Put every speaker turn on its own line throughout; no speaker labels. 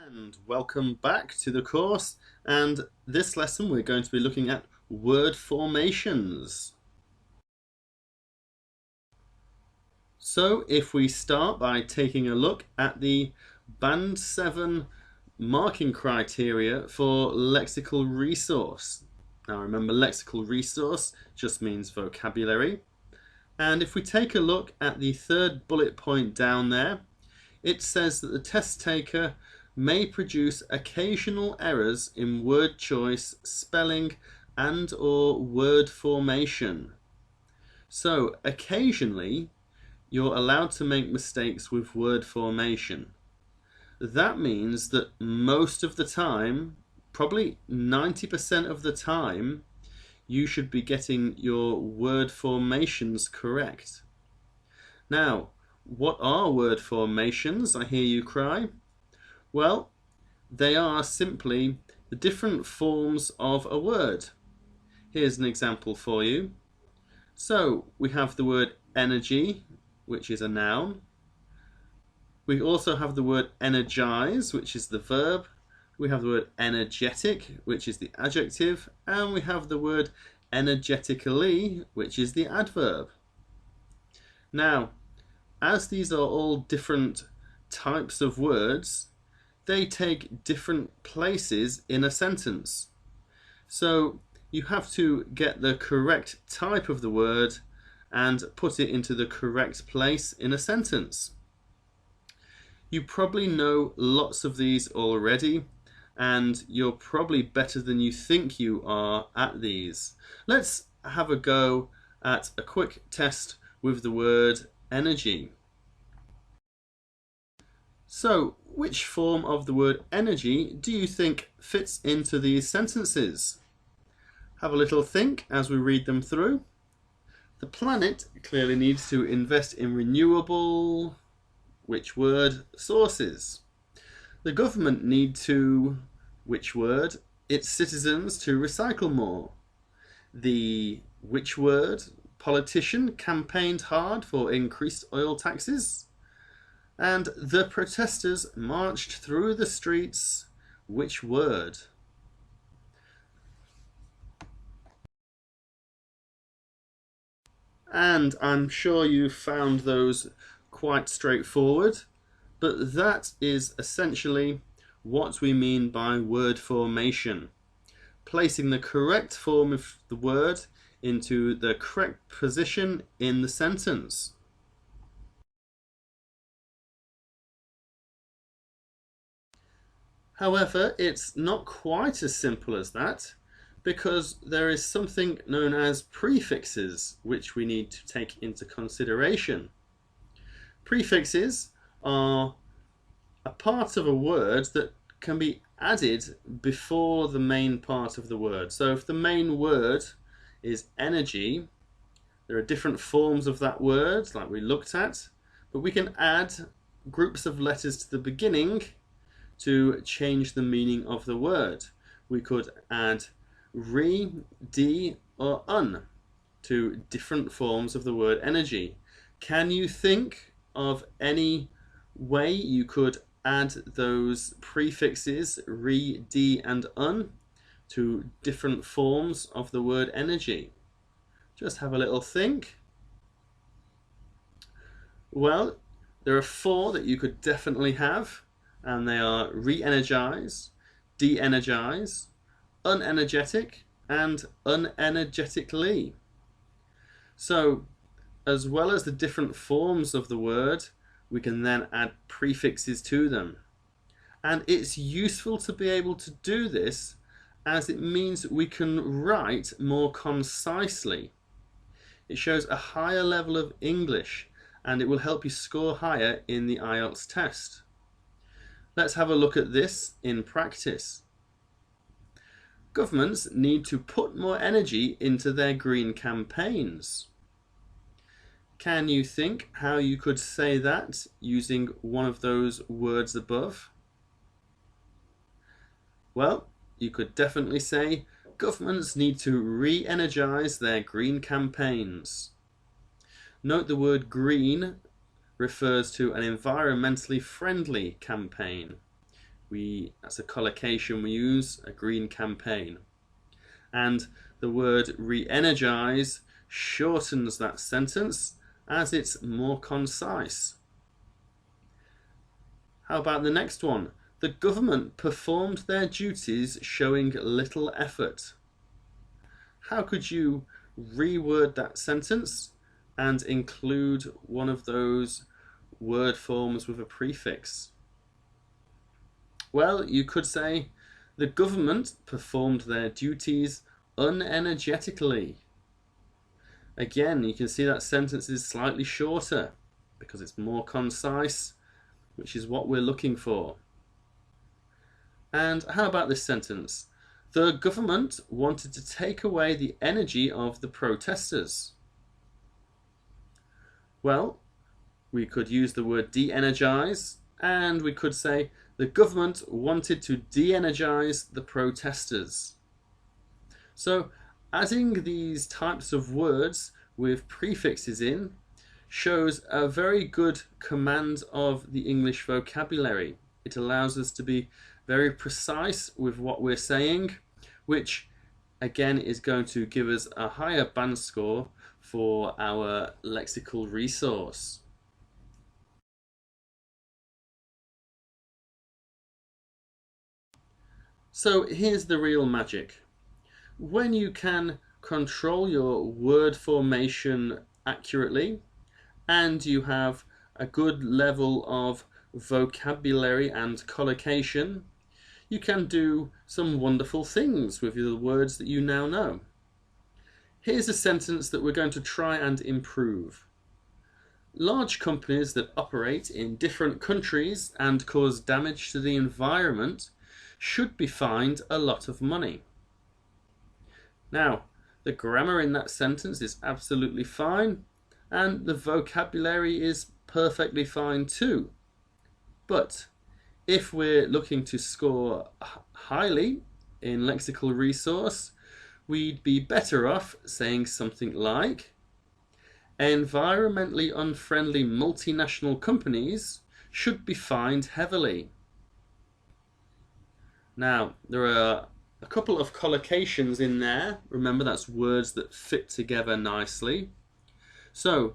And welcome back to the course, and this lesson we're going to be looking at word formations. So if we start by taking a look at the Band 7 marking criteria for lexical resource. Now remember, lexical resource just means vocabulary, and if we take a look at the third bullet point down there, it says that the test taker may produce occasional errors in word choice, spelling, and or word formation. So occasionally you're allowed to make mistakes with word formation. That means that most of the time, probably 90% of the time, you should be getting your word formations correct. Now, what are word formations, I hear you cry? Well, they are simply the different forms of a word. Here's an example for you. So we have the word energy, which is a noun. We also have the word energize, which is the verb. We have the word energetic, which is the adjective. And we have the word energetically, which is the adverb. Now, as these are all different types of words, they take different places in a sentence. So you have to get the correct type of the word and put it into the correct place in a sentence. You probably know lots of these already, and you're probably better than you think you are at these. Let's have a go at a quick test with the word energy. So, which form of the word energy do you think fits into these sentences? Have a little think as we read them through. The planet clearly needs to invest in renewable, which word, sources. The government need to, which word, its citizens to recycle more. The, which word, politician campaigned hard for increased oil taxes. And the protesters marched through the streets, which word? And I'm sure you found those quite straightforward, but that is essentially what we mean by word formation. Placing the correct form of the word into the correct position in the sentence. However, it's not quite as simple as that, because there is something known as prefixes which we need to take into consideration. Prefixes are a part of a word that can be added before the main part of the word. So if the main word is energy, there are different forms of that word like we looked at, but we can add groups of letters to the beginning to change the meaning of the word. We could add re, de, or un to different forms of the word energy. Can you think of any way you could add those prefixes re, de, and un to different forms of the word energy? Just have a little think. Well, there are 4 that you could definitely have, and they are re-energize, de-energize, unenergetic, and unenergetically. So, as well as the different forms of the word, we can then add prefixes to them. And it's useful to be able to do this, as it means we can write more concisely. It shows a higher level of English, and it will help you score higher in the IELTS test. Let's have a look at this in practice. Governments need to put more energy into their green campaigns. Can you think how you could say that using one of those words above? Well, you could definitely say governments need to re-energize their green campaigns. Note the word green refers to an environmentally friendly campaign. That's a collocation we use, a green campaign. And the word re-energize shortens that sentence as it's more concise. How about the next one? The government performed their duties showing little effort. How could you reword that sentence and include one of those word forms with a prefix? Well, you could say the government performed their duties unenergetically. Again, you can see that sentence is slightly shorter because it's more concise, which is what we're looking for. And how about this sentence? The government wanted to take away the energy of the protesters. Well, we could use the word de-energize, and we could say the government wanted to de-energize the protesters. So adding these types of words with prefixes in shows a very good command of the English vocabulary. It allows us to be very precise with what we're saying, which again is going to give us a higher band score for our lexical resource. So here's the real magic. When you can control your word formation accurately and you have a good level of vocabulary and collocation, you can do some wonderful things with the words that you now know. Here's a sentence that we're going to try and improve. Large companies that operate in different countries and cause damage to the environment should be fined a lot of money. Now, the grammar in that sentence is absolutely fine, and the vocabulary is perfectly fine too. But if we're looking to score highly in lexical resource, we'd be better off saying something like, environmentally unfriendly multinational companies should be fined heavily. Now, there are a couple of collocations in there. Remember, that's words that fit together nicely. So,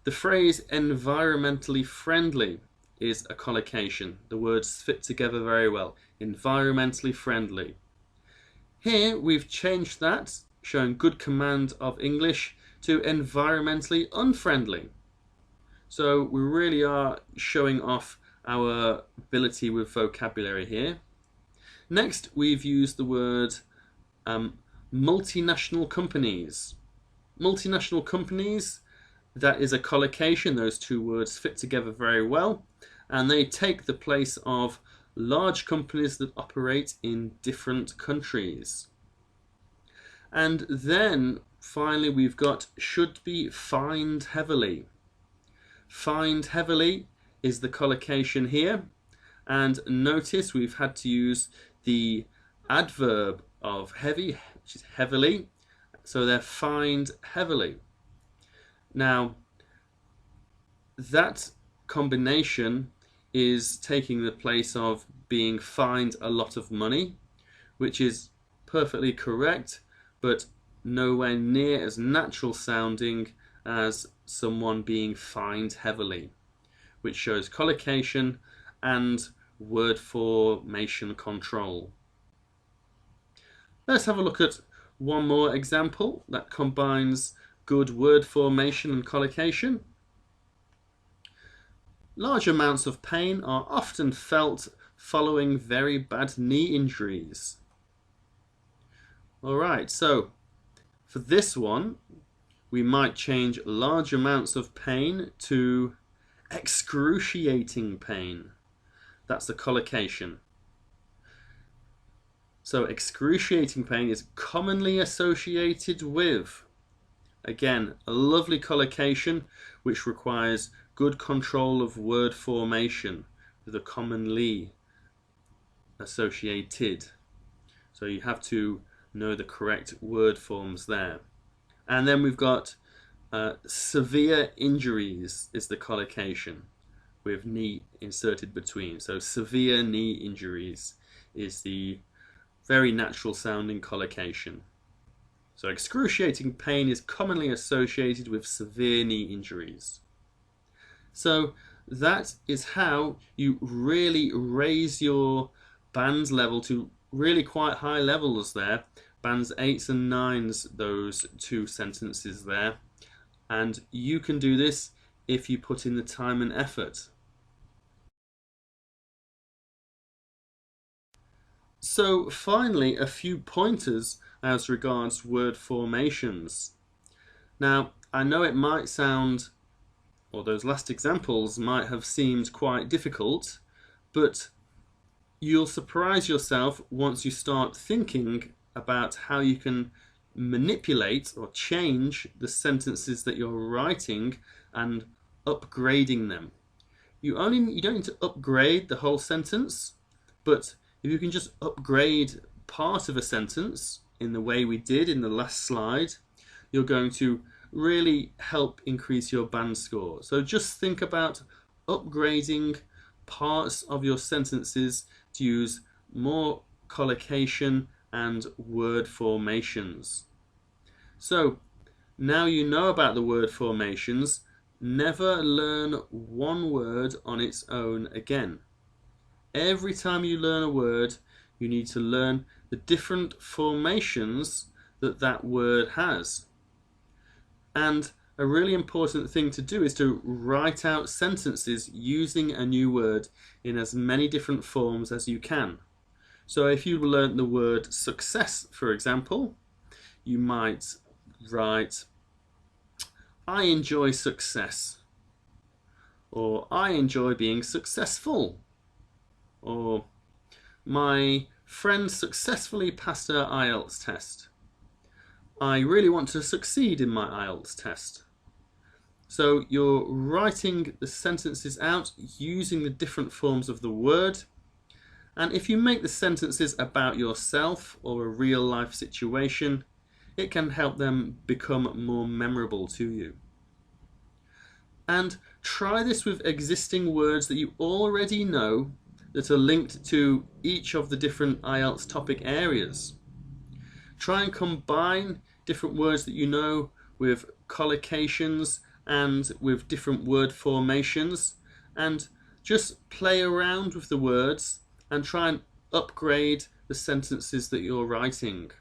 the phrase environmentally friendly is a collocation. The words fit together very well. Environmentally friendly. Here, we've changed that, showing good command of English, to environmentally unfriendly. So, we really are showing off our ability with vocabulary here. Next, we've used the word multinational companies. Multinational companies, that is a collocation. Those two words fit together very well, and they take the place of large companies that operate in different countries. And then finally we've got should be fined heavily. Fined heavily is the collocation here, and notice we've had to use the adverb of heavy, which is heavily, so they're fined heavily. Now, that combination is taking the place of being fined a lot of money, which is perfectly correct, but nowhere near as natural sounding as someone being fined heavily, which shows collocation and word formation control. Let's have a look at one more example that combines good word formation and collocation. Large amounts of pain are often felt following very bad knee injuries. Alright, so for this one, we might change large amounts of pain to excruciating pain. That's the collocation. So excruciating pain is commonly associated with, again, a lovely collocation which requires good control of word formation with a commonly associated. So you have to know the correct word forms there. And then we've got severe injuries is the collocation. with knee inserted between. So severe knee injuries is the very natural sounding collocation. So excruciating pain is commonly associated with severe knee injuries. So that is how you really raise your band level to really quite high levels there. Bands 8s and 9s, those two sentences there. And you can do this if you put in the time and effort. So finally, a few pointers as regards word formations. Now, I know it might sound, or those last examples might have seemed quite difficult, but you'll surprise yourself once you start thinking about how you can manipulate or change the sentences that you're writing and upgrading them. You don't need to upgrade the whole sentence, but if you can just upgrade part of a sentence in the way we did in the last slide, you're going to really help increase your band score. So just think about upgrading parts of your sentences to use more collocation and word formations. So now you know about the word formations, never learn one word on its own again. Every time you learn a word, you need to learn the different formations that that word has. And a really important thing to do is to write out sentences using a new word in as many different forms as you can. So if you learnt the word success, for example, you might write, I enjoy success, or I enjoy being successful, or my friend successfully passed her IELTS test. I really want to succeed in my IELTS test. So you're writing the sentences out using the different forms of the word, and if you make the sentences about yourself or a real life situation, it can help them become more memorable to you. And try this with existing words that you already know that are linked to each of the different IELTS topic areas. Try and combine different words that you know with collocations and with different word formations, and just play around with the words and try and upgrade the sentences that you're writing.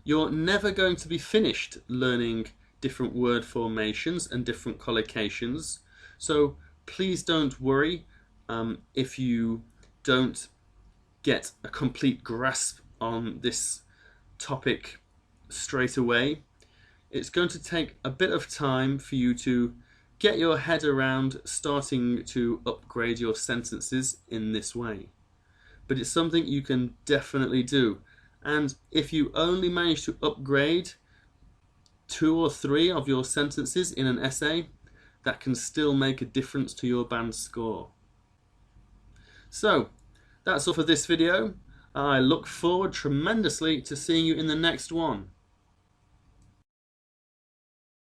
You're never going to be finished learning different word formations and different collocations, so please don't worry if you don't get a complete grasp on this topic straight away. It's going to take a bit of time for you to get your head around starting to upgrade your sentences in this way. But it's something you can definitely do. And if you only manage to upgrade 2 or 3 of your sentences in an essay, that can still make a difference to your band score. So that's all for this video. I look forward tremendously to seeing you in the next one.